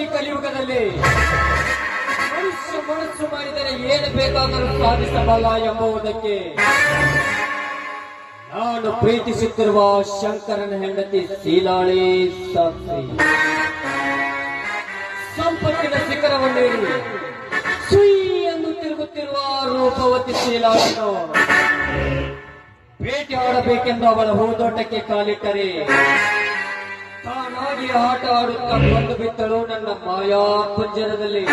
ಈ ಕಲಿಯುಗದಲ್ಲಿ ಮನುಷ್ಯ ಮನಸ್ಸು ಮಾಡಿದರೆ ಏನು ಬೇಕಾದರೂ ಸಾಧಿಸಬಲ್ಲ ಎಂಬುದಕ್ಕೆ ನಾನು ಪ್ರೀತಿಸುತ್ತಿರುವ ಶಂಕರನ ಹೆಂಡತಿ ಶೀಲಾಳಿ ಸಾಕ್ಷಿ. ಸಂಪತ್ತಿನ ಶಿಖರವನ್ನೇರಿ ಸುಯಿ ಎಂದು ತಿರುಗುತ್ತಿರುವ ರೂಪವತಿ ಶೀಲಾಳನ್ನು ಭೇಟಿ ಆಡಬೇಕೆಂದು ಅವಳ ಹೂದೋಟಕ್ಕೆ ಕಾಲಿಟ್ಟರೆ ತಾನಾಗಿ ಆಟ ಆಡುತ್ತಾ ಬಂದು ಬಿತ್ತಳು ನನ್ನ ಮಾಯಾ ಪಂಜರದಲ್ಲಿ.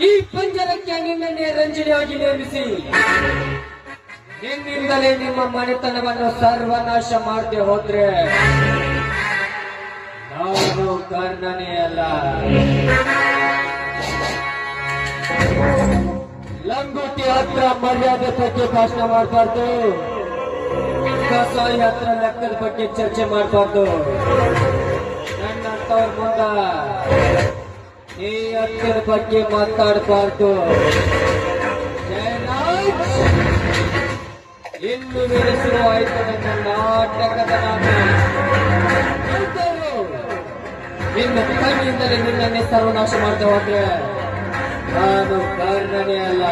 ಈ ಪಂಜರಕ್ಕೆ ನಿನ್ನನ್ನೇ ರಂಜನೆಯಾಗಿ ನೇಮಿಸಿ ನಿನ್ನಿಂದಲೇ ನಿಮ್ಮ ಮನೆತನವನ್ನು ಸರ್ವನಾಶ ಮಾಡದೆ ಹೋದ್ರೆ ನಾನು ಕರ್ಣನೇ ಅಲ್ಲ. ಲಂಗೋಟಿ ಹತ್ರ ಮರ್ಯಾದೆ ಬಗ್ಗೆ ಭಾಷಣ ಮಾಡಬಾರ್ದು, ಕಸಾಯಿ ಹತ್ರ ಲೆಕ್ಕದ ಬಗ್ಗೆ ಚರ್ಚೆ ಮಾಡಬಾರ್ದು. ನನ್ನಂತವ್ರ ಮುಂದ ಈ ಹತ್ತಿರ ಬಗ್ಗೆ ಮಾತಾಡಬಾರ್ದು. ಇನ್ನು ಮೇಲೆ ಶುರುವಾಯಿತು ನನ್ನ ನಾಟಕದ ನಾಮ. ಇನ್ನು ಕಣ್ಣಿಂದಲೇ ನಿನ್ನನ್ನೇ ಸರ್ವನಾಶ ಮಾಡ್ತಾ ಹೋದ್ರೆ ನಾನು ಕಾರಣನೇ ಅಲ್ಲ.